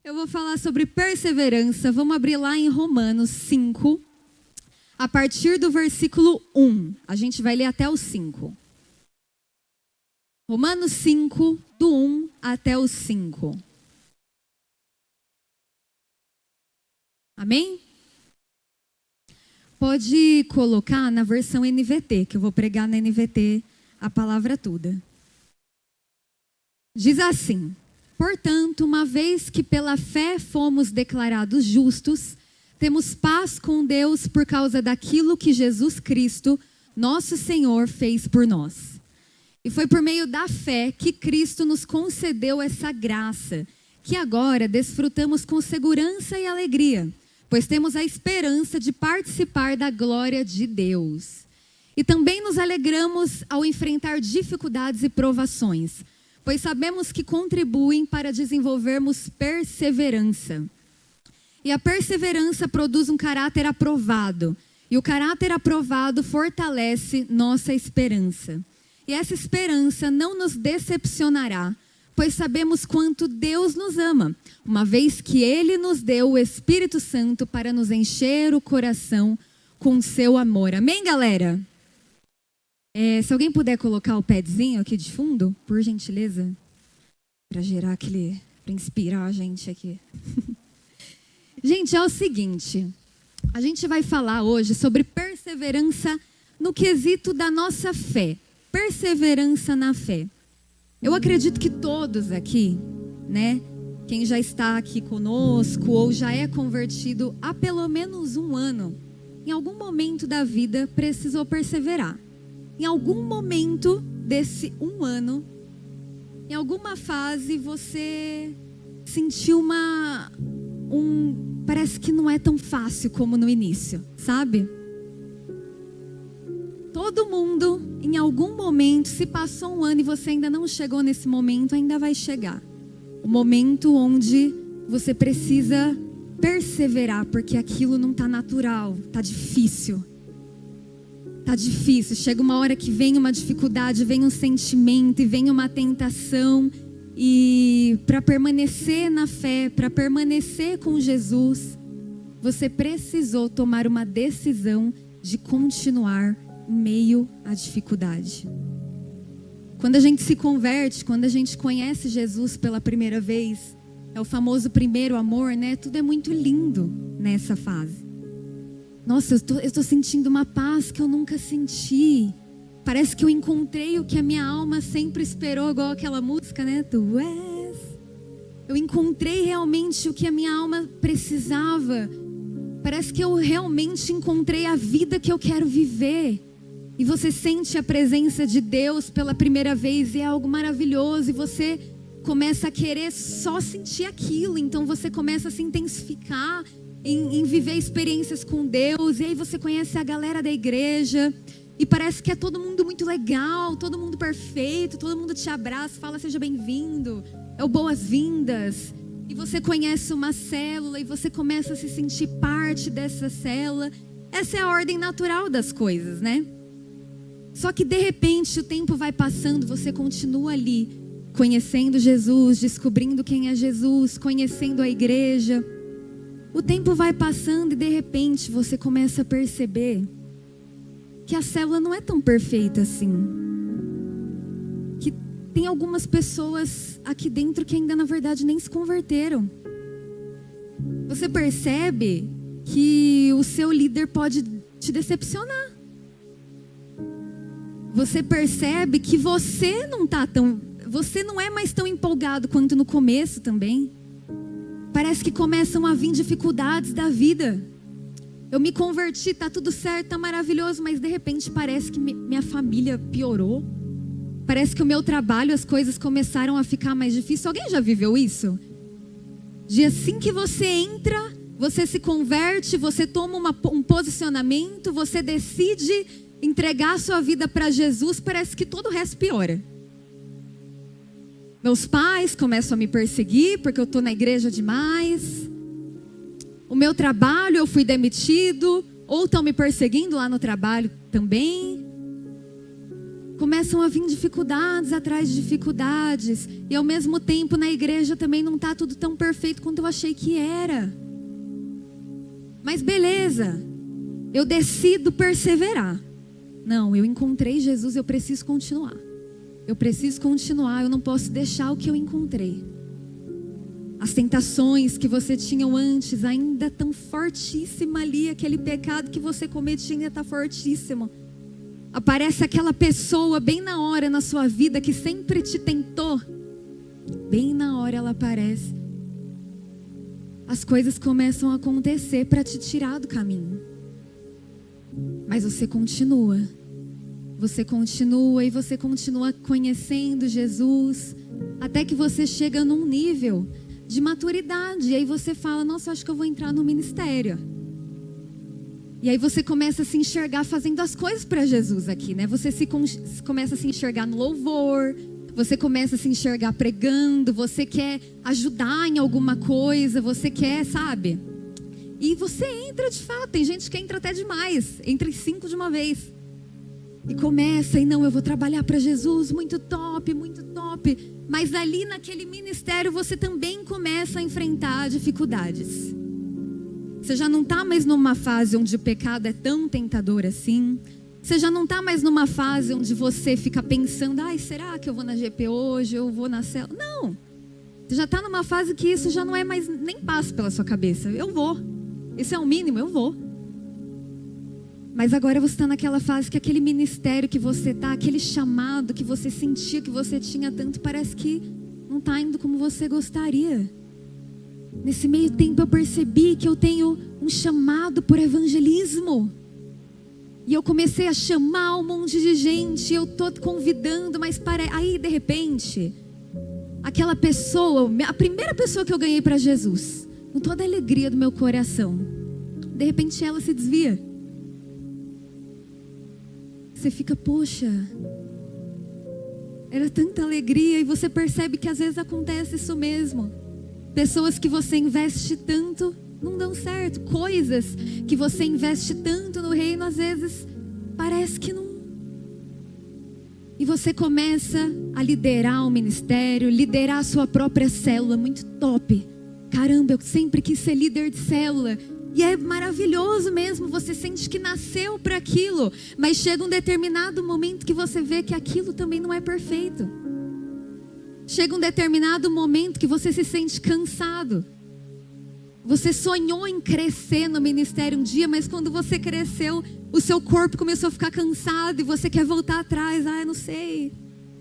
Eu vou falar sobre perseverança. Vamos abrir lá em Romanos 5, a partir do versículo 1. A gente vai ler até o 5. Romanos 5, do 1 até o 5. Amém? Pode colocar na versão NVT, que eu vou pregar na NVT a palavra toda. Diz assim: portanto, uma vez que pela fé fomos declarados justos, temos paz com Deus por causa daquilo que Jesus Cristo, nosso Senhor, fez por nós. E foi por meio da fé que Cristo nos concedeu essa graça, que agora desfrutamos com segurança e alegria, pois temos a esperança de participar da glória de Deus. E também nos alegramos ao enfrentar dificuldades e provações, pois sabemos que contribuem para desenvolvermos perseverança. E a perseverança produz um caráter aprovado, e o caráter aprovado fortalece nossa esperança. E essa esperança não nos decepcionará, pois sabemos quanto Deus nos ama, uma vez que Ele nos deu o Espírito Santo para nos encher o coração com seu amor. Amém, galera? Se alguém puder colocar o padzinho aqui de fundo, por gentileza, para gerar para inspirar a gente aqui. Gente, é o seguinte, a gente vai falar hoje sobre perseverança no quesito da nossa fé. Perseverança na fé. Eu acredito que todos aqui, né? Quem já está aqui conosco ou já é convertido há pelo menos um ano, em algum momento da vida precisou perseverar. Em algum momento desse um ano, em alguma fase você sentiu parece que não é tão fácil como no início, sabe? Todo mundo, em algum momento, se passou um ano e você ainda não chegou nesse momento, ainda vai chegar. O momento onde você precisa perseverar, porque aquilo não está natural, está difícil. Está difícil, chega uma hora que vem uma dificuldade, vem um sentimento e vem uma tentação. E para permanecer na fé, para permanecer com Jesus, você precisou tomar uma decisão de continuar em meio à dificuldade. Quando a gente se converte, quando a gente conhece Jesus pela primeira vez, é o famoso primeiro amor, né? Tudo é muito lindo nessa fase. Nossa, eu estou sentindo uma paz que eu nunca senti. Parece que eu encontrei o que a minha alma sempre esperou, igual aquela música, né? Tu és. Eu encontrei realmente o que a minha alma precisava. Parece que eu realmente encontrei a vida que eu quero viver. E você sente a presença de Deus pela primeira vez e é algo maravilhoso. E você começa a querer só sentir aquilo. Então você começa a se intensificar em viver experiências com Deus. E aí você conhece a galera da igreja. E parece que é todo mundo muito legal, todo mundo perfeito, todo mundo te abraça, fala seja bem-vindo, é o boas-vindas. E você conhece uma célula e você começa a se sentir parte dessa célula. Essa é a ordem natural das coisas, né? Só que de repente o tempo vai passando, você continua ali, conhecendo Jesus, descobrindo quem é Jesus, conhecendo a igreja. O tempo vai passando e de repente você começa a perceber que a célula não é tão perfeita assim. Que tem algumas pessoas aqui dentro que ainda na verdade nem se converteram. Você percebe que o seu líder pode te decepcionar. Você percebe que você não é mais tão empolgado quanto no começo também. Parece que começam a vir dificuldades da vida. Eu me converti, tá tudo certo, tá maravilhoso, mas de repente parece que minha família piorou. Parece que o meu trabalho, as coisas começaram a ficar mais difíceis. Alguém já viveu isso? De assim que você entra, você se converte, você toma um posicionamento, você decide entregar a sua vida para Jesus, parece que todo o resto piora. Meus pais começam a me perseguir porque eu estou na igreja demais. O meu trabalho, eu fui demitido, ou estão me perseguindo lá no trabalho também. Começam a vir dificuldades atrás de dificuldades. E ao mesmo tempo na igreja também não está tudo tão perfeito quanto eu achei que era. Mas beleza, eu decido perseverar. Não, eu encontrei Jesus, eu preciso continuar. Eu preciso continuar, eu não posso deixar o que eu encontrei. As tentações que você tinha antes ainda estão fortíssimas ali. Aquele pecado que você cometia ainda está fortíssimo. Aparece aquela pessoa bem na hora na sua vida que sempre te tentou. Bem na hora ela aparece. As coisas começam a acontecer para te tirar do caminho. Mas você continua. Você continua e você continua conhecendo Jesus. Até que você chega num nível de maturidade. E aí você fala, nossa, acho que eu vou entrar no ministério. E aí você começa a se enxergar fazendo as coisas para Jesus aqui, né? Você começa a se enxergar no louvor. Você começa a se enxergar pregando. Você quer ajudar em alguma coisa. Você quer, sabe? E você entra de fato. Tem gente que entra até demais. Entra em 5 de uma vez. E começa, e não, eu vou trabalhar para Jesus. Muito top, muito top. Mas ali naquele ministério você também começa a enfrentar dificuldades. Você já não está mais numa fase onde o pecado é tão tentador assim. Você já não está mais numa fase onde você fica pensando, ai, será que eu vou na GP hoje? Eu vou na célula? Não. Você já está numa fase que isso já não é mais, nem passa pela sua cabeça. Eu vou. Esse é o mínimo, eu vou. Mas agora você está naquela fase que aquele ministério que você está, aquele chamado que você sentia que você tinha tanto, parece que não está indo como você gostaria. Nesse meio tempo eu percebi que eu tenho um chamado por evangelismo. E eu comecei a chamar um monte de gente, eu estou convidando, mas aí de repente, aquela pessoa, a primeira pessoa que eu ganhei para Jesus, com toda a alegria do meu coração, de repente ela se desvia. Você fica, poxa, era tanta alegria, e você percebe que às vezes acontece isso mesmo. Pessoas que você investe tanto não dão certo. Coisas que você investe tanto no reino, às vezes parece que não. E você começa a liderar um ministério, liderar a sua própria célula, muito top. Caramba, eu sempre quis ser líder de célula. E é maravilhoso mesmo, você sente que nasceu para aquilo. Mas chega um determinado momento que você vê que aquilo também não é perfeito. Chega um determinado momento que você se sente cansado. Você sonhou em crescer no ministério um dia, mas quando você cresceu, o seu corpo começou a ficar cansado e você quer voltar atrás. Ah, eu não sei.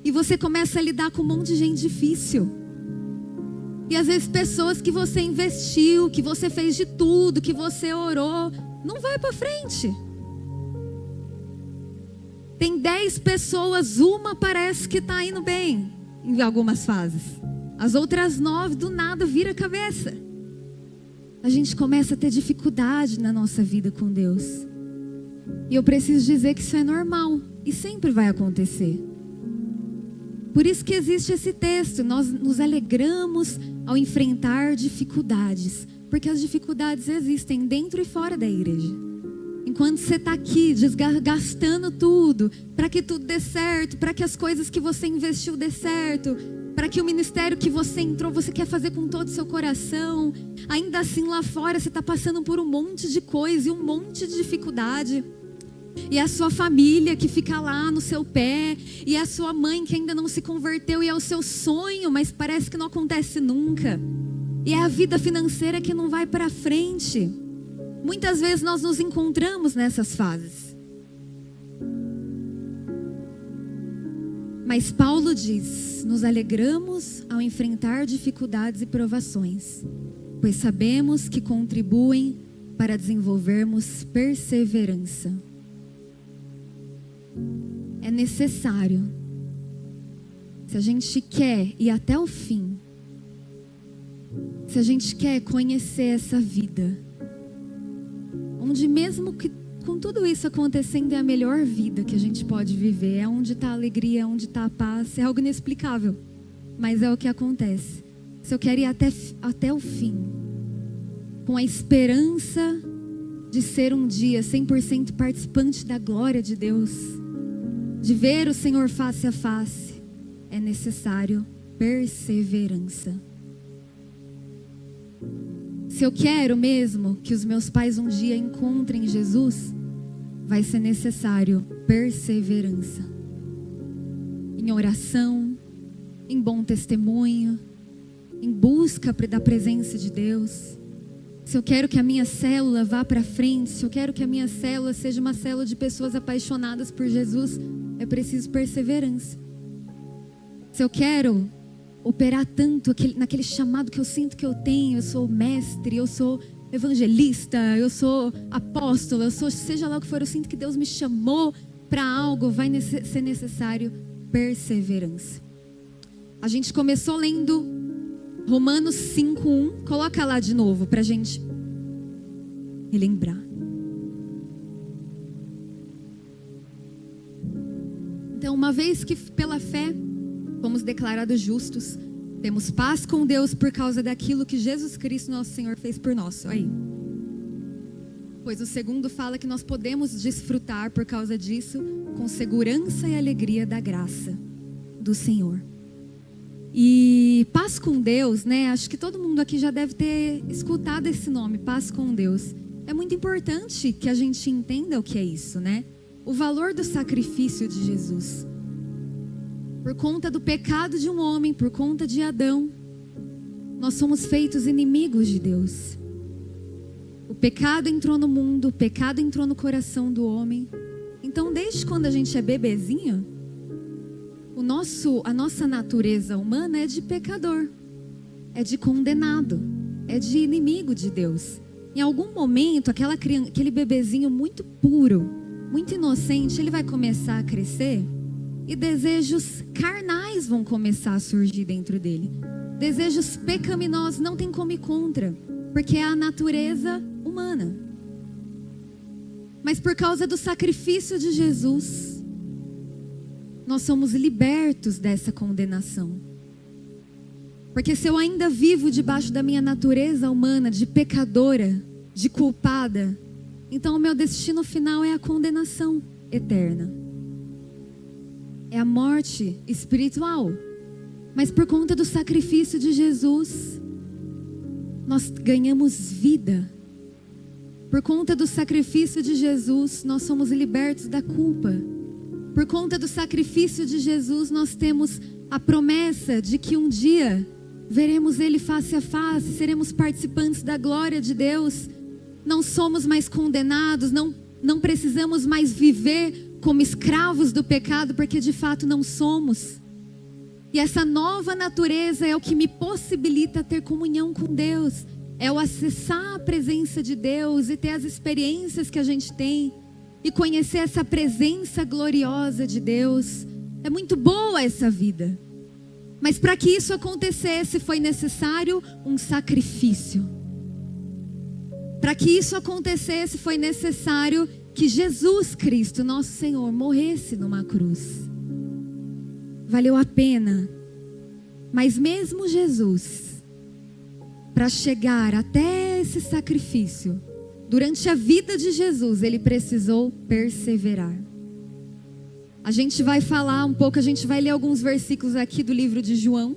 E você começa a lidar com um monte de gente difícil. E às vezes pessoas que você investiu, que você fez de tudo, que você orou, não vai para frente. Tem 10 pessoas, uma parece que está indo bem em algumas fases. As outras 9 do nada vira a cabeça. A gente começa a ter dificuldade na nossa vida com Deus. E eu preciso dizer que isso é normal e sempre vai acontecer. Por isso que existe esse texto. Nós nos alegramos ao enfrentar dificuldades, porque as dificuldades existem dentro e fora da igreja. Enquanto você está aqui desgastando tudo para que tudo dê certo, para que as coisas que você investiu dê certo, para que o ministério que você entrou, você quer fazer com todo o seu coração, ainda assim lá fora você está passando por um monte de coisa e um monte de dificuldade. E a sua família que fica lá no seu pé, e a sua mãe que ainda não se converteu e é o seu sonho, mas parece que não acontece nunca. E é a vida financeira que não vai para frente. Muitas vezes nós nos encontramos nessas fases. Mas Paulo diz: nos alegramos ao enfrentar dificuldades e provações, pois sabemos que contribuem para desenvolvermos perseverança. É necessário. Se a gente quer ir até o fim, se a gente quer conhecer essa vida, onde mesmo que com tudo isso acontecendo é a melhor vida que a gente pode viver, é onde está a alegria, é onde está a paz, é algo inexplicável, mas é o que acontece. Se eu quero ir até o fim, com a esperança de ser um dia 100% participante da glória de Deus, de ver o Senhor face a face, é necessário perseverança. Se eu quero mesmo que os meus pais um dia encontrem Jesus, vai ser necessário perseverança. Em oração, em bom testemunho, em busca da presença de Deus. Se eu quero que a minha célula vá para frente, se eu quero que a minha célula seja uma célula de pessoas apaixonadas por Jesus, é preciso perseverança. Se eu quero operar tanto naquele chamado que eu sinto que eu tenho, eu sou mestre, eu sou evangelista, eu sou apóstolo, eu sou seja lá o que for, eu sinto que Deus me chamou para algo, vai ser necessário perseverança. A gente começou lendo Romanos 5:1, coloca lá de novo para a gente relembrar. Então, uma vez que pela fé fomos declarados justos, temos paz com Deus por causa daquilo que Jesus Cristo, nosso Senhor, fez por nós. Aí. Pois o segundo fala que nós podemos desfrutar por causa disso com segurança e alegria da graça do Senhor. E paz com Deus, né? Acho que todo mundo aqui já deve ter escutado esse nome, paz com Deus. É muito importante que a gente entenda o que é isso, né? O valor do sacrifício de Jesus. Por conta do pecado de um homem, por conta de Adão, nós somos feitos inimigos de Deus. O pecado entrou no mundo, o pecado entrou no coração do homem. Então, desde quando a gente é bebezinho, a nossa natureza humana é de pecador, é de condenado, é de inimigo de Deus. Em algum momento, aquele bebezinho muito puro, muito inocente, ele vai começar a crescer e desejos carnais vão começar a surgir dentro dele. Desejos pecaminosos, não tem como ir contra, porque é a natureza humana. Mas por causa do sacrifício de Jesus, nós somos libertos dessa condenação. Porque se eu ainda vivo debaixo da minha natureza humana, de pecadora, de culpada, então o meu destino final é a condenação eterna. É a morte espiritual. Mas por conta do sacrifício de Jesus, nós ganhamos vida. Por conta do sacrifício de Jesus, nós somos libertos da culpa. Por conta do sacrifício de Jesus, nós temos a promessa de que um dia veremos Ele face a face, seremos participantes da glória de Deus. Não somos mais condenados, não precisamos mais viver como escravos do pecado, porque de fato não somos. E essa nova natureza é o que me possibilita ter comunhão com Deus. É o acessar a presença de Deus e ter as experiências que a gente tem. E conhecer essa presença gloriosa de Deus. É muito boa essa vida. Mas para que isso acontecesse foi necessário um sacrifício. Para que isso acontecesse foi necessário que Jesus Cristo, nosso Senhor, morresse numa cruz. Valeu a pena. Mas mesmo Jesus, para chegar até esse sacrifício, durante a vida de Jesus, ele precisou perseverar. A gente vai falar um pouco, a gente vai ler alguns versículos aqui do livro de João,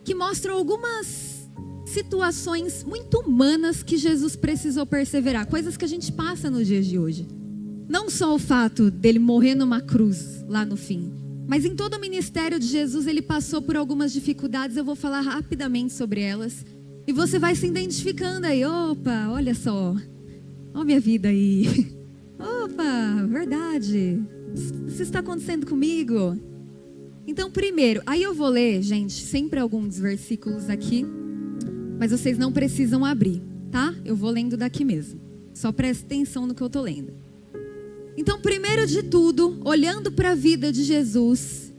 que mostram algumas situações muito humanas que Jesus precisou perseverar, coisas que a gente passa nos dias de hoje. Não só o fato dele morrer numa cruz lá no fim, mas em todo o ministério de Jesus ele passou por algumas dificuldades. Eu vou falar rapidamente sobre elas e você vai se identificando aí. Opa, olha só, olha minha vida aí. Opa, verdade, isso está acontecendo comigo. Então primeiro, aí eu vou ler, gente, sempre alguns versículos aqui, mas vocês não precisam abrir, tá? Eu vou lendo daqui mesmo. Só preste atenção no que eu tô lendo. Então, primeiro de tudo, olhando para a vida de Jesus,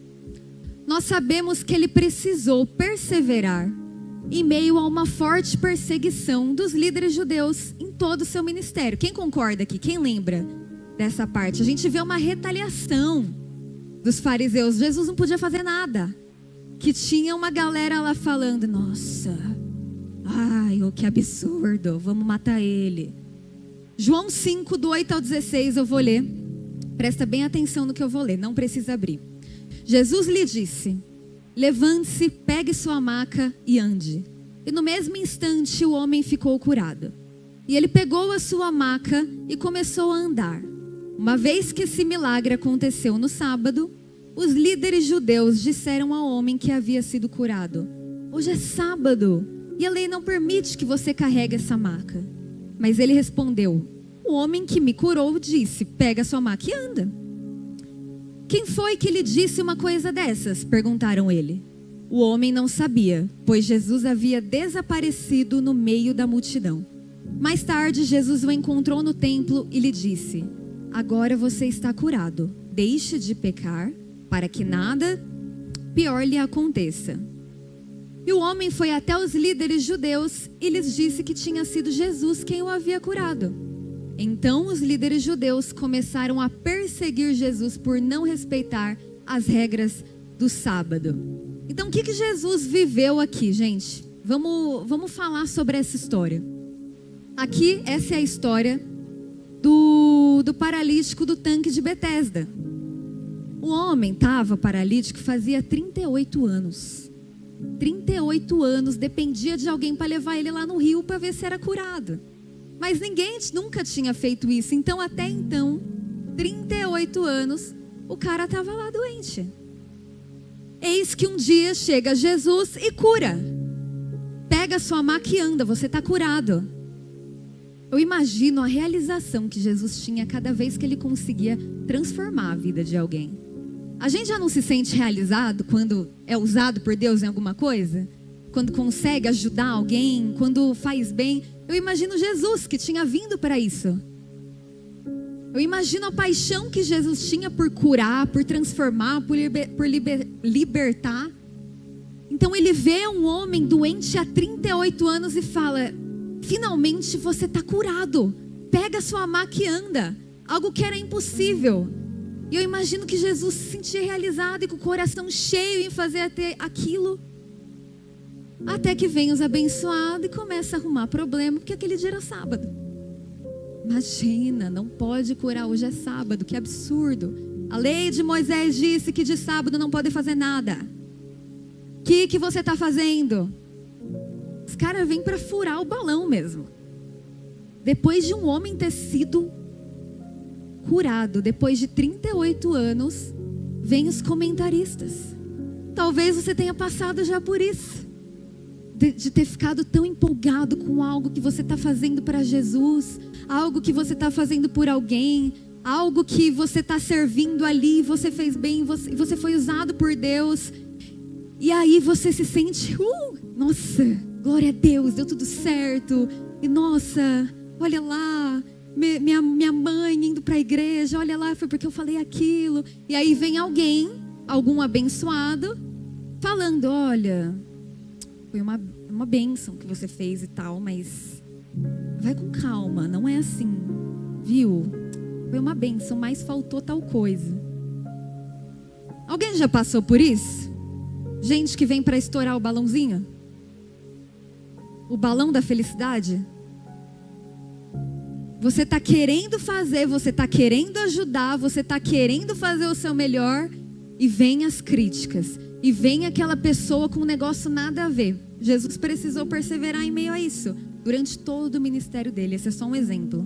nós sabemos que ele precisou perseverar em meio a uma forte perseguição dos líderes judeus em todo o seu ministério. Quem concorda aqui? Quem lembra dessa parte? A gente vê uma retaliação dos fariseus. Jesus não podia fazer nada. Que tinha uma galera lá falando, nossa, ai, oh, que absurdo, vamos matar ele. João 5, do 8 ao 16, eu vou ler, Presta bem atenção no que eu vou ler, não precisa abrir. Jesus lhe disse: levante-se, pegue sua maca e ande. E no mesmo instante o homem ficou curado. E ele pegou a sua maca e começou a andar. Uma vez que esse milagre aconteceu no sábado, os líderes judeus disseram ao homem que havia sido curado: hoje é sábado e a lei não permite que você carregue essa maca. Mas ele respondeu: o homem que me curou disse: pega sua maca e anda. Quem foi que lhe disse uma coisa dessas? Perguntaram ele. O homem não sabia, pois Jesus havia desaparecido no meio da multidão. Mais tarde, Jesus o encontrou no templo e lhe disse: agora você está curado. Deixe de pecar, para que nada pior lhe aconteça. E o homem foi até os líderes judeus e lhes disse que tinha sido Jesus quem o havia curado. Então os líderes judeus começaram a perseguir Jesus por não respeitar as regras do sábado. Então o que Jesus viveu aqui, gente? Vamos falar sobre essa história. Aqui, essa é a história do paralítico do tanque de Betesda. O homem estava paralítico fazia 38 anos. 38 anos, dependia de alguém para levar ele lá no rio para ver se era curado. Mas ninguém nunca tinha feito isso. Então, até então, 38 anos, o cara estava lá doente. Eis que um dia chega Jesus e cura. Pega sua maca e anda, você está curado. Eu imagino a realização que Jesus tinha cada vez que ele conseguia transformar a vida de alguém. A gente já não se sente realizado quando é usado por Deus em alguma coisa? Quando consegue ajudar alguém, quando faz bem. Eu imagino Jesus que tinha vindo para isso. Eu imagino a paixão que Jesus tinha por curar, por transformar, por libertar. Então ele vê um homem doente há 38 anos e fala: finalmente você está curado. Pega sua maca e anda. Algo que era impossível. E eu imagino que Jesus se sentia realizado e com o coração cheio em fazer até aquilo. Até que vem os abençoados e começa a arrumar problema, porque aquele dia era sábado. Imagina, não pode curar, hoje é sábado, que absurdo. A lei de Moisés disse que de sábado não pode fazer nada. O que você está fazendo? Os caras vêm para furar o balão mesmo. Depois de um homem ter sido curado, depois de 38 anos, vem os comentaristas. Talvez você tenha passado já por isso. De ter ficado tão empolgado com algo que você está fazendo para Jesus, algo que você está fazendo por alguém, algo que você está servindo ali, você fez bem, você foi usado por Deus. E aí você se sente, nossa, glória a Deus, deu tudo certo. E nossa, olha lá, minha mãe indo para a igreja, olha lá, foi porque eu falei aquilo. E aí vem alguém, algum abençoado, falando: olha, foi uma bênção que você fez e tal, mas vai com calma, não é assim, viu? Foi uma bênção, mas faltou tal coisa. Alguém já passou por isso? Gente que vem para estourar o balãozinho? O balão da felicidade? Você está querendo fazer, você está querendo ajudar, você está querendo fazer o seu melhor, e vem as críticas, e vem aquela pessoa com um negócio nada a ver. Jesus precisou perseverar em meio a isso, durante todo o ministério dele. Esse é só um exemplo.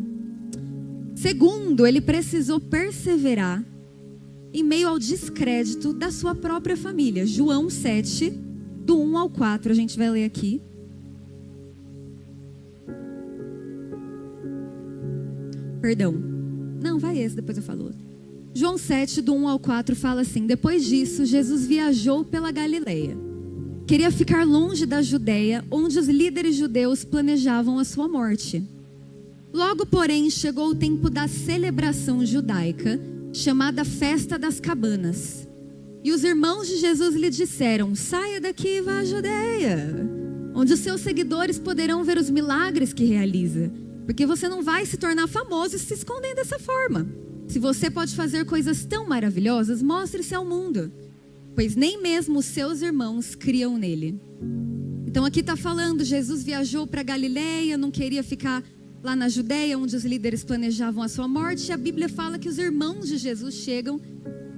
Segundo, ele precisou perseverar em meio ao descrédito da sua própria família. João 7, do 1 ao 4, a gente vai ler aqui. Perdão. Não, vai esse, depois eu falo outro. João 7, do 1 ao 4, fala assim: depois disso, Jesus viajou pela Galileia. Queria ficar longe da Judeia, onde os líderes judeus planejavam a sua morte. Logo, porém, chegou o tempo da celebração judaica, chamada Festa das Cabanas. E os irmãos de Jesus lhe disseram: saia daqui e vá à Judeia, onde os seus seguidores poderão ver os milagres que realiza. Porque você não vai se tornar famoso e se esconder dessa forma. Se você pode fazer coisas tão maravilhosas, mostre-se ao mundo, pois nem mesmo os seus irmãos criam nele. Então aqui está falando, Jesus viajou para Galileia, não queria ficar lá na Judeia, onde os líderes planejavam a sua morte, a Bíblia fala que os irmãos de Jesus chegam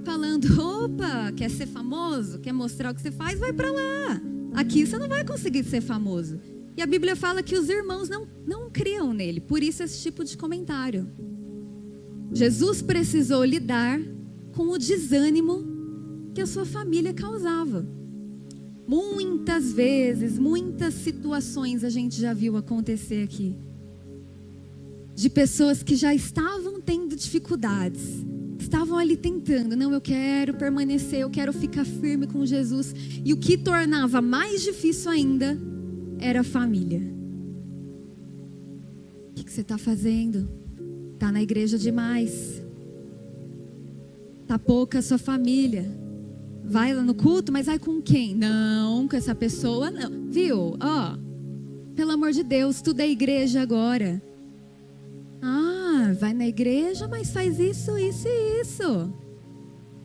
falando: opa, quer ser famoso? Quer mostrar o que você faz? Vai para lá. Aqui você não vai conseguir ser famoso. E a Bíblia fala que os irmãos não criam nele. Por isso esse tipo de comentário. Jesus precisou lidar com o desânimo que a sua família causava. Muitas vezes, muitas situações a gente já viu acontecer aqui. De pessoas que já estavam tendo dificuldades. Estavam ali tentando, não, eu quero permanecer, eu quero ficar firme com Jesus. E o que tornava mais difícil ainda era a família. O que você está fazendo? Está na igreja demais. Está pouca a sua família. Vai lá no culto, mas vai com quem? Não, com essa pessoa não. Viu? Ó, pelo amor de Deus, estuda a igreja agora. Ah, vai na igreja, mas faz isso, isso e isso.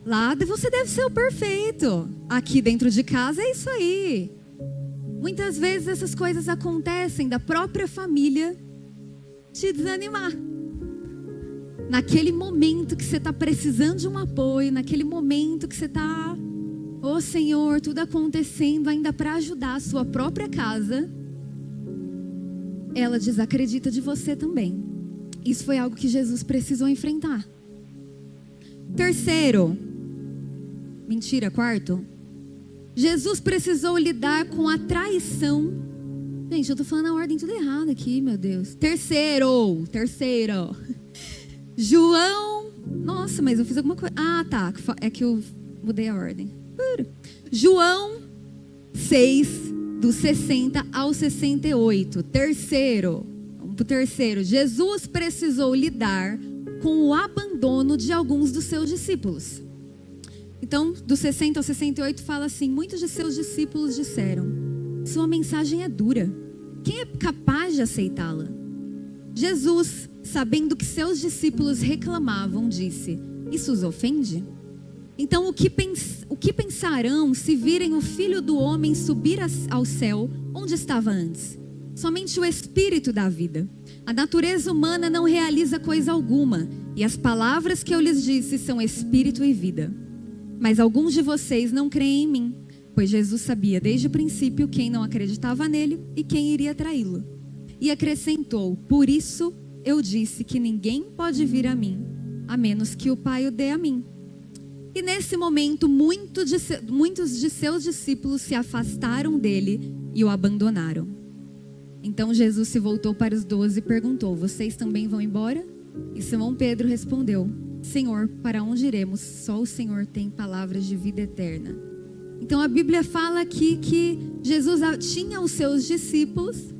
Lá você deve ser o perfeito. Aqui dentro de casa é isso aí. Muitas vezes essas coisas acontecem da própria família te desanimar. Naquele momento que você está precisando de um apoio, naquele momento que você está, ô Senhor, tudo acontecendo ainda para ajudar a sua própria casa, ela desacredita de você também. Isso foi algo que Jesus precisou enfrentar. Quarto, Jesus precisou lidar com a traição. Gente, eu estou falando a ordem tudo errado aqui, meu Deus. Terceiro. João, nossa, mas eu fiz alguma coisa. Ah, tá, é que eu mudei a ordem. João 6, do 60 ao 68. Vamos para o terceiro. Jesus precisou lidar com o abandono de alguns dos seus discípulos. Então, do 60 ao 68 fala assim: muitos de seus discípulos disseram: sua mensagem é dura, quem é capaz de aceitá-la? Jesus, sabendo que seus discípulos reclamavam, disse: isso os ofende? Então o que pensarão se virem o Filho do Homem subir ao céu, onde estava antes? Somente o Espírito dá vida. A natureza humana não realiza coisa alguma, e as palavras que eu lhes disse são Espírito e vida. Mas alguns de vocês não creem em mim, pois Jesus sabia desde o princípio quem não acreditava nele e quem iria traí-lo. E acrescentou: por isso eu disse que ninguém pode vir a mim, a menos que o Pai o dê a mim. E nesse momento, muitos de seus discípulos se afastaram dele e o abandonaram. Então Jesus se voltou para os 12 e perguntou: vocês também vão embora? E Simão Pedro respondeu: Senhor, para onde iremos? Só o Senhor tem palavras de vida eterna. Então a Bíblia fala aqui que Jesus tinha os seus discípulos,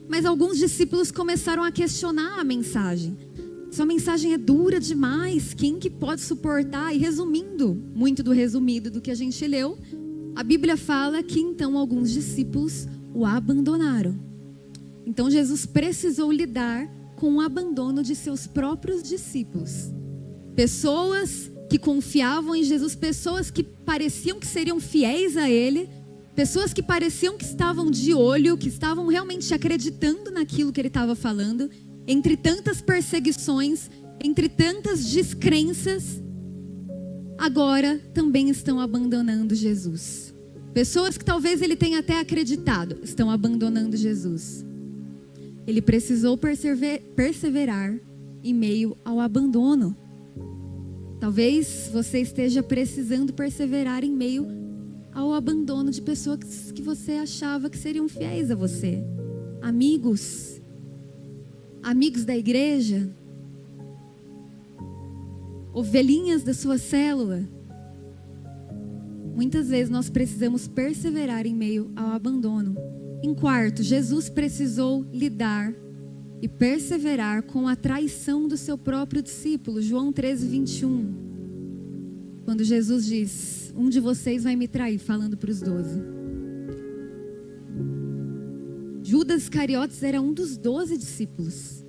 mas alguns discípulos começaram a questionar a mensagem. Sua mensagem é dura demais, quem que pode suportar? E resumindo, muito do resumido do que a gente leu, a Bíblia fala que então alguns discípulos o abandonaram. Então Jesus precisou lidar com o abandono de seus próprios discípulos. Pessoas que confiavam em Jesus, pessoas que pareciam que seriam fiéis a Ele, pessoas que pareciam que estavam de olho, que estavam realmente acreditando naquilo que Ele estava falando. Entre tantas perseguições, entre tantas descrenças, agora também estão abandonando Jesus. Pessoas que talvez ele tenha até acreditado, estão abandonando Jesus. Ele precisou perseverar em meio ao abandono. Talvez você esteja precisando perseverar em meio ao abandono de pessoas que você achava que seriam fiéis a você. Amigos da igreja, ovelhinhas da sua célula. Muitas vezes nós precisamos perseverar em meio ao abandono. Em quarto, Jesus precisou lidar e perseverar com a traição do seu próprio discípulo. João 13, 21. Quando Jesus diz: um de vocês vai me trair, falando para os 12. Judas Iscariotes era um dos 12 discípulos.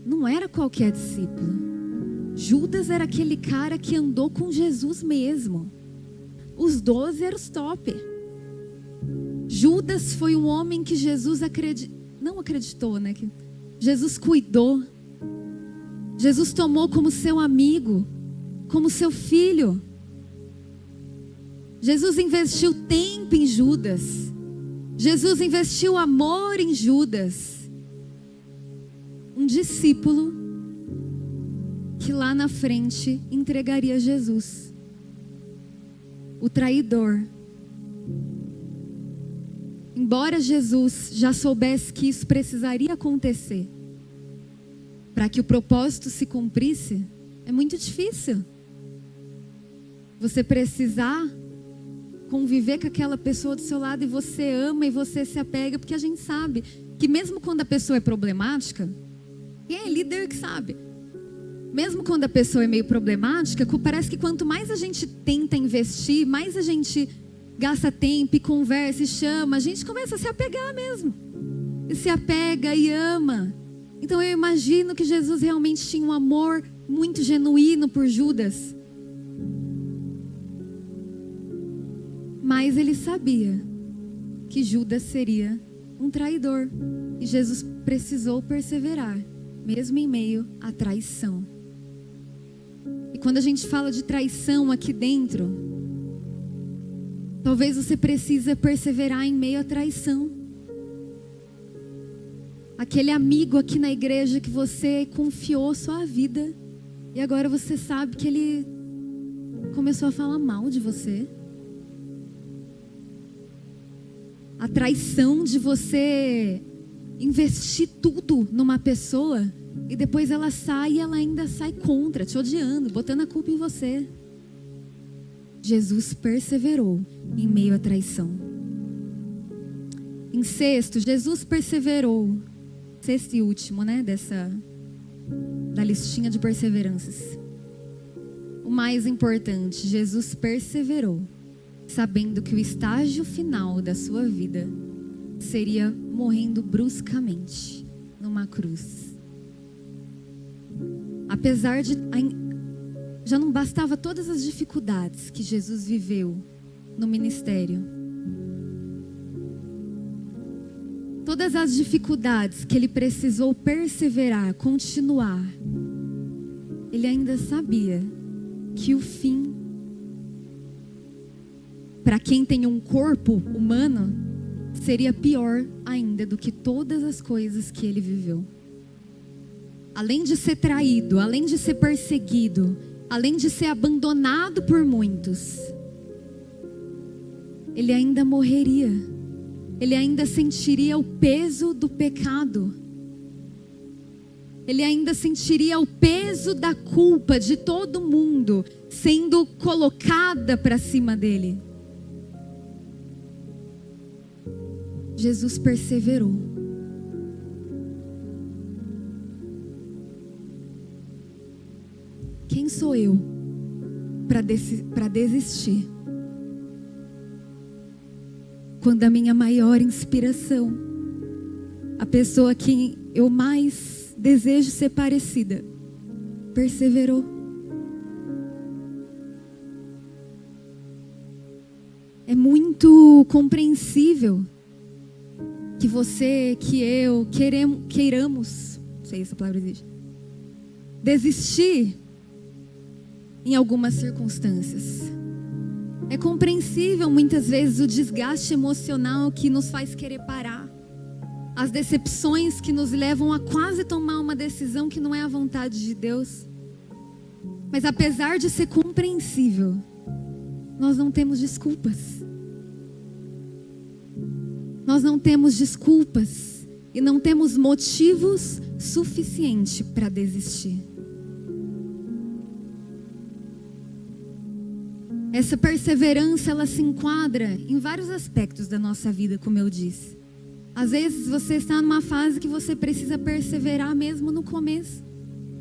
Não era qualquer discípulo. Judas era aquele cara que andou com Jesus mesmo. Os 12 eram os top. Judas foi um homem que Jesus não acreditou, né? Jesus cuidou. Jesus tomou como seu amigo, como seu filho. Jesus investiu tempo em Judas. Jesus investiu amor em Judas. Um discípulo que lá na frente entregaria Jesus. O traidor. Embora Jesus já soubesse que isso precisaria acontecer, para que o propósito se cumprisse, é muito difícil. Você precisar conviver com aquela pessoa do seu lado e você ama e você se apega, porque a gente sabe que mesmo quando a pessoa é problemática, quem é líder que sabe, mesmo quando a pessoa é meio problemática, parece que quanto mais a gente tenta investir, mais a gente gasta tempo e conversa e chama, a gente começa a se apegar mesmo. E se apega e ama. Então eu imagino que Jesus realmente tinha um amor muito genuíno por Judas. Mas ele sabia que Judas seria um traidor. E Jesus precisou perseverar, mesmo em meio à traição. E quando a gente fala de traição aqui dentro, talvez você precise perseverar em meio à traição. Aquele amigo aqui na igreja que você confiou sua vida, e agora você sabe que ele começou a falar mal de você. A traição de você investir tudo numa pessoa e depois ela sai e ela ainda sai contra, te odiando, botando a culpa em você. Jesus perseverou em meio à traição. Em sexto, Jesus perseverou. Sexto e último, né, da listinha de perseveranças. O mais importante, Jesus perseverou, sabendo que o estágio final da sua vida seria morrendo bruscamente numa cruz. Apesar de já não bastava todas as dificuldades que Jesus viveu no ministério, todas as dificuldades que ele precisou perseverar, continuar, ele ainda sabia que o fim, para quem tem um corpo humano, seria pior ainda do que todas as coisas que ele viveu. Além de ser traído, além de ser perseguido, além de ser abandonado por muitos, ele ainda morreria. Ele ainda sentiria o peso do pecado. Ele ainda sentiria o peso da culpa de todo mundo sendo colocada para cima dele. Jesus perseverou. Quem sou eu para desistir? Quando a minha maior inspiração, a pessoa a quem eu mais desejo ser parecida, perseverou. É muito compreensível que você, que eu, queiramos, não sei se essa palavra existe, desistir em algumas circunstâncias. É compreensível muitas vezes o desgaste emocional que nos faz querer parar. As decepções que nos levam a quase tomar uma decisão que não é a vontade de Deus. Mas apesar de ser compreensível, nós não temos desculpas. Nós não temos desculpas e não temos motivos suficientes para desistir. Essa perseverança, ela se enquadra em vários aspectos da nossa vida, como eu disse. Às vezes você está numa fase que você precisa perseverar mesmo no começo.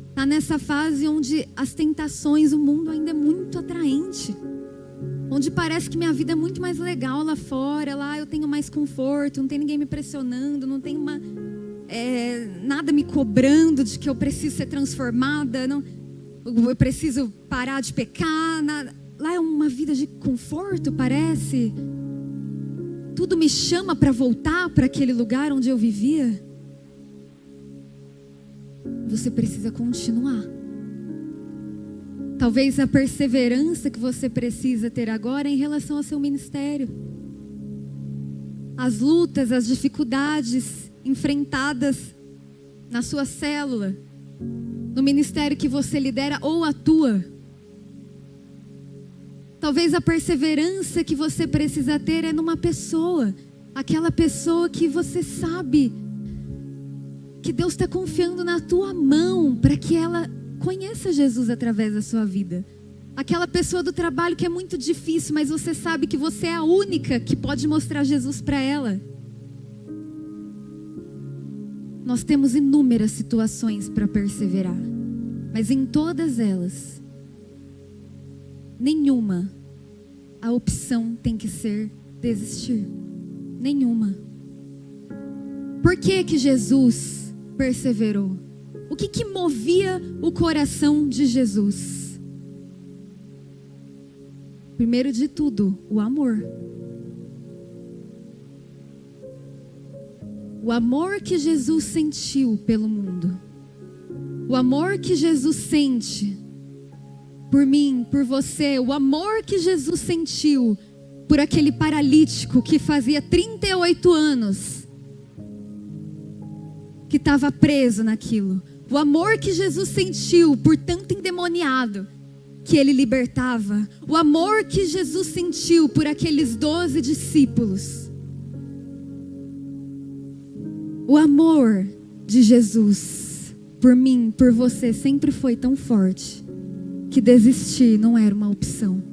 Está nessa fase onde as tentações, o mundo ainda é muito atraente. Onde parece que minha vida é muito mais legal lá fora. Lá eu tenho mais conforto, não tem ninguém me pressionando, não tem nada me cobrando de que eu preciso ser transformada. Não, eu preciso parar de pecar, nada. Lá é uma vida de conforto, parece. Tudo me chama para voltar para aquele lugar onde eu vivia. você precisa continuar. Talvez a perseverança que você precisa ter agora é em relação ao seu ministério. As lutas, as dificuldades enfrentadas na sua célula, no ministério que você lidera ou atua. Talvez a perseverança que você precisa ter é numa pessoa. Aquela pessoa que você sabe que Deus está confiando na tua mão para que ela conheça Jesus através da sua vida. Aquela pessoa do trabalho que é muito difícil, mas você sabe que você é a única que pode mostrar Jesus para ela. Nós temos inúmeras situações para perseverar, mas em todas elas, nenhuma, a opção tem que ser desistir. Nenhuma. Por que que Jesus perseverou? O que movia o coração de Jesus? Primeiro de tudo, o amor. O amor que Jesus sentiu pelo mundo. O amor que Jesus sente por mim, por você. O amor que Jesus sentiu por aquele paralítico que fazia 38 anos que estava preso naquilo. O amor que Jesus sentiu por tanto endemoniado que ele libertava. O amor que Jesus sentiu por aqueles 12 discípulos. O amor de Jesus por mim, por você, sempre foi tão forte que desistir não era uma opção.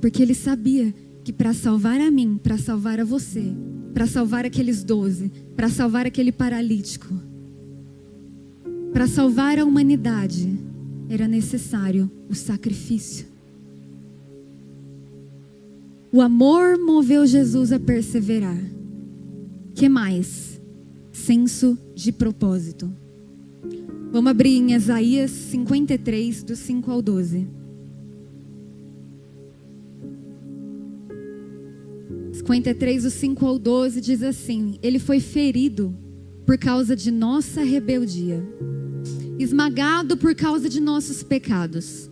Porque ele sabia que para salvar a mim, para salvar a você, para salvar aqueles 12, para salvar aquele paralítico, para salvar a humanidade, era necessário o sacrifício. O amor moveu Jesus a perseverar. Que mais? Senso de propósito. Vamos abrir em Isaías 53, do 5 ao 12. 53, do 5 ao 12 diz assim: Ele foi ferido por causa de nossa rebeldia, esmagado por causa de nossos pecados.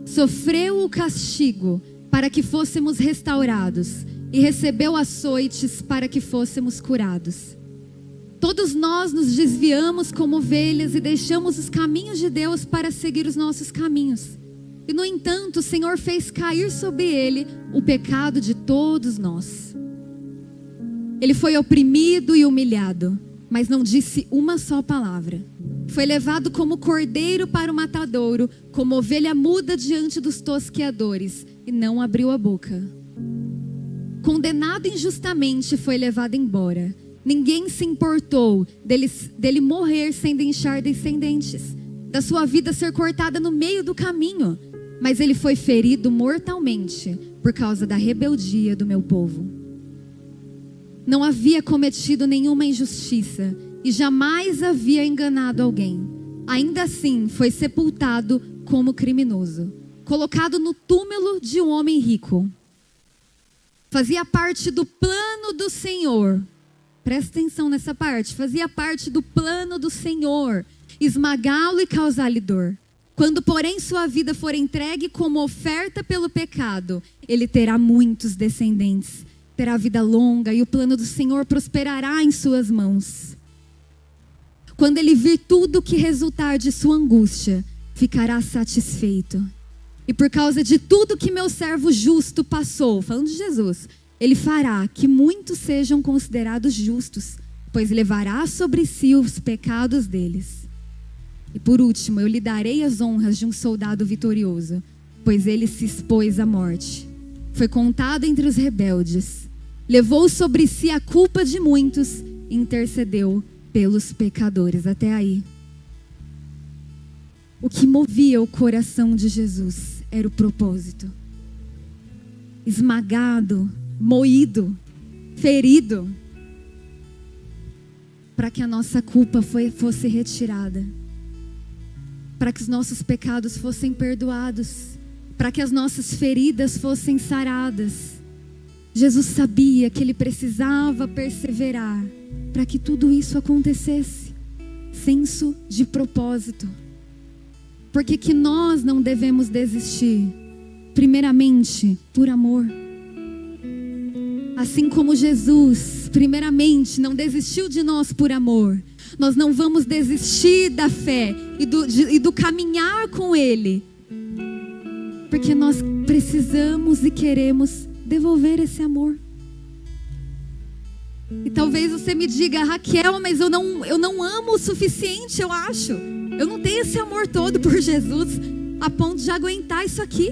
Sofreu o castigo para que fôssemos restaurados, e recebeu açoites para que fôssemos curados. Todos nós nos desviamos como ovelhas e deixamos os caminhos de Deus para seguir os nossos caminhos. E no entanto, o Senhor fez cair sobre ele o pecado de todos nós. Ele foi oprimido e humilhado, mas não disse uma só palavra. Foi levado como cordeiro para o matadouro, como ovelha muda diante dos tosqueadores, e não abriu a boca. Condenado injustamente, foi levado embora. Ninguém se importou dele morrer sem deixar descendentes, da sua vida ser cortada no meio do caminho. Mas ele foi ferido mortalmente por causa da rebeldia do meu povo. Não havia cometido nenhuma injustiça e jamais havia enganado alguém. Ainda assim, foi sepultado como criminoso, colocado no túmulo de um homem rico. Fazia parte do plano do Senhor. Presta atenção nessa parte. Fazia parte do plano do Senhor esmagá-lo e causar-lhe dor. Quando, porém, sua vida for entregue como oferta pelo pecado, ele terá muitos descendentes, terá vida longa e o plano do Senhor prosperará em suas mãos. Quando ele vir tudo o que resultar de sua angústia, ficará satisfeito. E por causa de tudo que meu servo justo passou, falando de Jesus, ele fará que muitos sejam considerados justos, pois levará sobre si os pecados deles. E por último, eu lhe darei as honras de um soldado vitorioso, pois ele se expôs à morte. Foi contado entre os rebeldes, levou sobre si a culpa de muitos e intercedeu pelos pecadores. Até aí. O que movia o coração de Jesus era o propósito. Esmagado, moído, ferido, para que a nossa culpa fosse retirada, para que os nossos pecados fossem perdoados, para que as nossas feridas fossem saradas. Jesus sabia que ele precisava perseverar para que tudo isso acontecesse. senso de propósito. Por que que nós não devemos desistir? Primeiramente, por amor. Assim como Jesus, primeiramente, não desistiu de nós por amor, nós não vamos desistir da fé e do caminhar com Ele, porque nós precisamos e queremos devolver esse amor. E talvez você me diga: Raquel, mas eu não amo o suficiente, eu acho. Eu não tenho esse amor todo por Jesus, a ponto de aguentar isso aqui,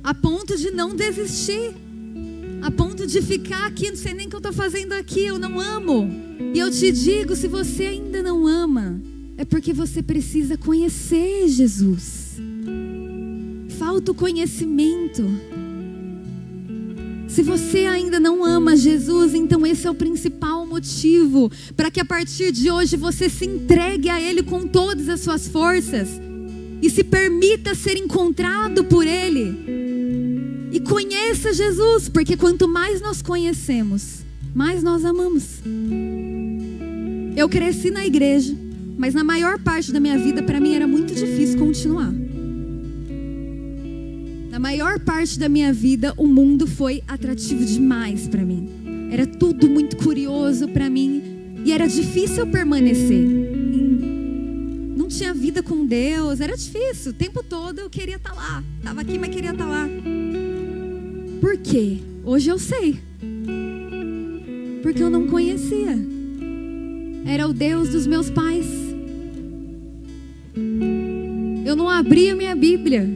a ponto de não desistir, a ponto de ficar aqui, não sei nem o que eu estou fazendo aqui, eu não amo. E eu te digo, se você ainda não ama, é porque você precisa conhecer Jesus. Falta o conhecimento. Se você ainda não ama Jesus, então esse é o principal motivo para que a partir de hoje você se entregue a Ele com todas as suas forças e se permita ser encontrado por Ele. E conheça Jesus, porque quanto mais nós conhecemos, mais nós amamos. Eu cresci na igreja, mas na maior parte da minha vida, para mim, era muito difícil continuar. Na maior parte da minha vida, o mundo foi atrativo demais para mim. Era tudo muito curioso para mim e era difícil eu permanecer. Não tinha vida com Deus, era difícil. O tempo todo eu queria estar lá. Estava aqui, mas queria estar lá. Por quê? Hoje eu sei. Porque eu não conhecia. Era o Deus dos meus pais. Eu não abria minha Bíblia.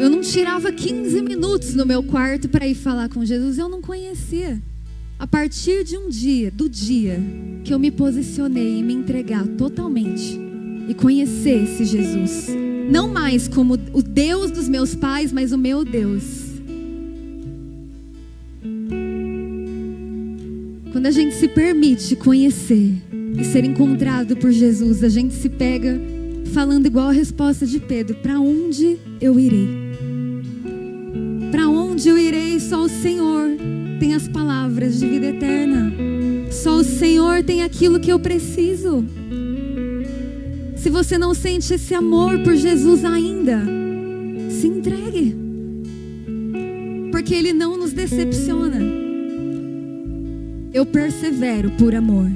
Eu não tirava 15 minutos no meu quarto para ir falar com Jesus. Eu não conhecia. A partir de do dia que eu me posicionei em me entregar totalmente e conhecer esse Jesus, não mais como o Deus dos meus pais, mas o meu Deus. Quando a gente se permite conhecer e ser encontrado por Jesus, a gente se pega falando igual a resposta de Pedro: para onde eu irei? Para onde eu irei? Só o Senhor tem as palavras de vida eterna. Só o Senhor tem aquilo que eu preciso. Se você não sente esse amor por Jesus ainda, se entregue, porque Ele não nos decepciona. Eu persevero por amor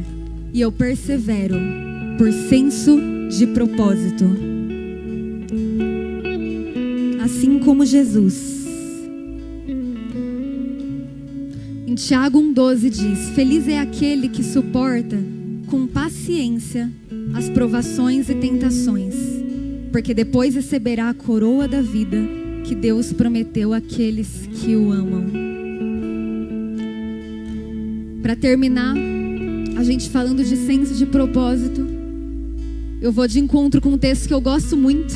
e eu persevero por senso de propósito. Assim como Jesus. Em Tiago 1,12 diz: feliz é aquele que suporta com paciência as provações e tentações, porque depois receberá a coroa da vida que Deus prometeu àqueles que o amam. Para terminar, a gente falando de senso de propósito, eu vou de encontro com um texto que eu gosto muito,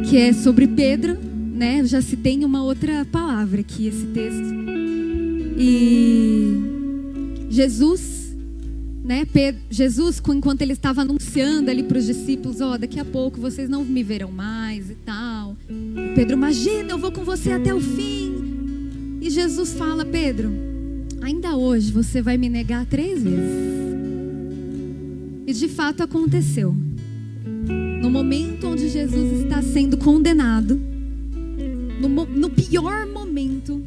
que é sobre Pedro, né? Eu já citei em uma outra palavra aqui esse texto. E Jesus, né? Jesus, enquanto ele estava anunciando ali para os discípulos: ó, daqui a pouco vocês não me verão mais e tal. E Pedro: imagina, eu vou com você até o fim. E Jesus fala: Pedro, ainda hoje você vai me negar 3 vezes. E de fato aconteceu. No momento onde Jesus está sendo condenado, no pior momento,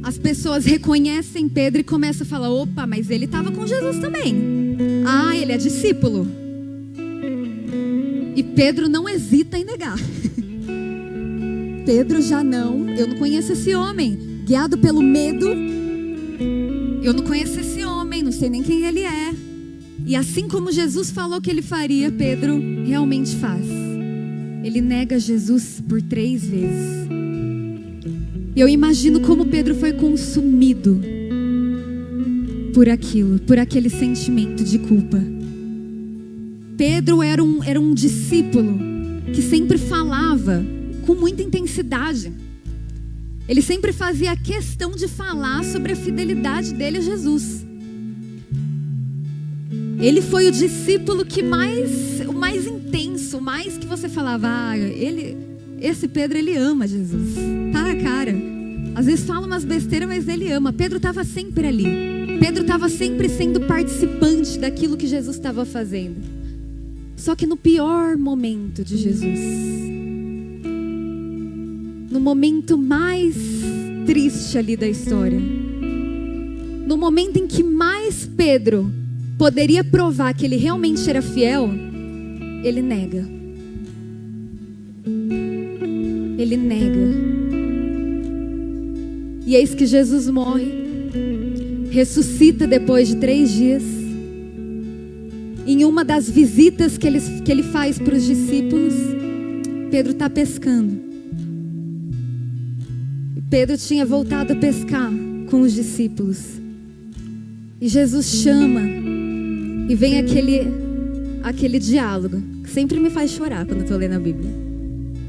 as pessoas reconhecem Pedro e começam a falar: opa, mas ele estava com Jesus também. Ah, ele é discípulo. E Pedro não hesita em negar. Pedro já não, eu não conheço esse homem. Guiado pelo medo, eu não conheço esse homem, não sei nem quem ele é. E assim como Jesus falou que ele faria, Pedro realmente faz. Ele nega Jesus por 3 vezes. Eu imagino como Pedro foi consumido por aquilo, por aquele sentimento de culpa. Pedro era um discípulo que sempre falava com muita intensidade. Ele sempre fazia questão de falar sobre a fidelidade dele a Jesus. Ele foi o discípulo que o mais intenso, mais que você falava: esse Pedro, ele ama Jesus. Tá na cara. Às vezes fala umas besteiras, mas ele ama. Pedro estava sempre ali. Pedro estava sempre sendo participante daquilo que Jesus estava fazendo. Só que no pior momento de Jesus, no momento mais triste ali da história, no momento em que mais Pedro poderia provar que ele realmente era fiel, ele nega. Ele nega. E eis que Jesus morre, ressuscita depois de 3 dias. Em uma das visitas que ele faz para os discípulos, Pedro está pescando. Pedro tinha voltado a pescar com os discípulos. E Jesus chama, e vem aquele diálogo, que sempre me faz chorar quando eu estou lendo a Bíblia.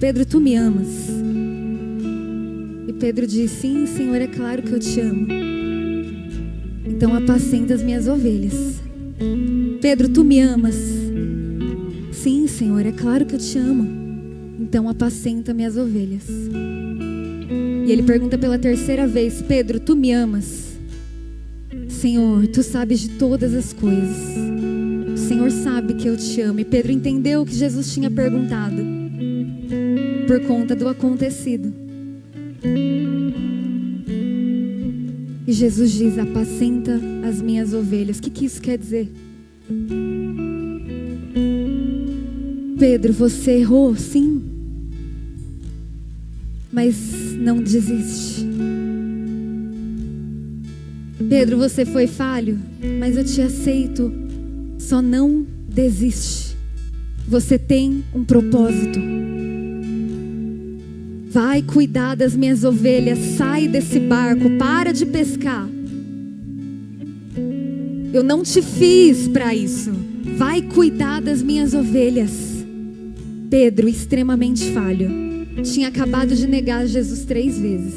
Pedro, tu me amas? E Pedro diz, sim, Senhor, é claro que eu te amo. Então apacenta as minhas ovelhas. Pedro, tu me amas? Sim, Senhor, é claro que eu te amo. Então apacenta minhas ovelhas. E ele pergunta pela 3ª vez, Pedro, tu me amas? Senhor, tu sabes de todas as coisas. O Senhor sabe que eu te amo. E Pedro entendeu o que Jesus tinha perguntado por conta do acontecido. E Jesus diz, apacenta as minhas ovelhas. O que isso quer dizer? Pedro, você errou, sim. Mas não desiste. Pedro, você foi falho, mas eu te aceito. Só não desiste. Você tem um propósito. Vai cuidar das minhas ovelhas. Sai desse barco. Para de pescar. Eu não te fiz para isso. Vai cuidar das minhas ovelhas. Pedro, extremamente falho, tinha acabado de negar Jesus 3 vezes.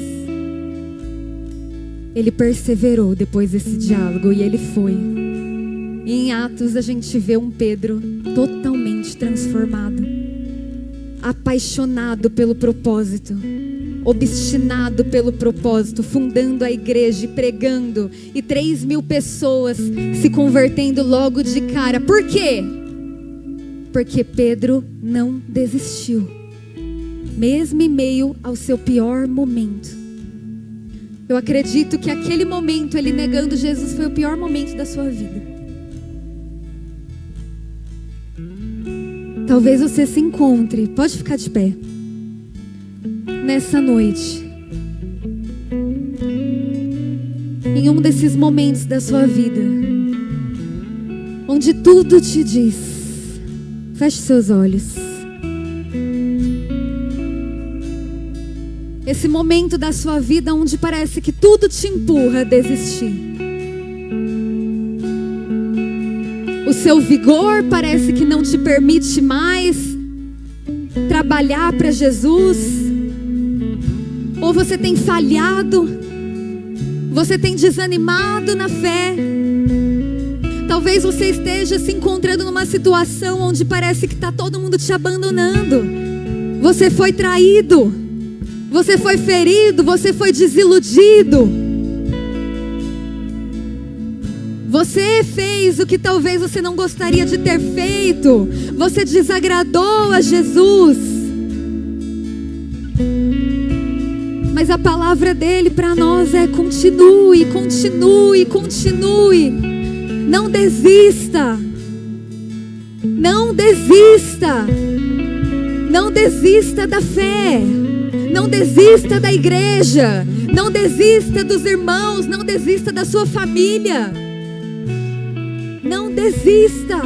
Ele perseverou depois desse diálogo e ele foi. E em Atos a gente vê um Pedro totalmente transformado, apaixonado pelo propósito, obstinado pelo propósito, fundando a igreja e pregando, e 3.000 pessoas se convertendo logo de cara. Por quê? Porque Pedro não desistiu, mesmo em meio ao seu pior momento. Eu acredito que aquele momento, ele negando Jesus, foi o pior momento da sua vida. Talvez você se encontre, pode ficar de pé, nessa noite, em um desses momentos da sua vida, onde tudo te diz, feche seus olhos. Esse momento da sua vida onde parece que tudo te empurra a desistir. O seu vigor parece que não te permite mais trabalhar para Jesus. Ou você tem falhado, você tem desanimado na fé. Talvez você esteja se encontrando numa situação onde parece que está todo mundo te abandonando. Você foi traído, você foi ferido, você foi desiludido. Você fez o que talvez você não gostaria de ter feito. Você desagradou a Jesus. Mas a palavra dele para nós é: continue, continue, continue. Não desista. Não desista. Não desista da fé. Não desista da igreja. Não desista dos irmãos. Não desista da sua família. Não desista.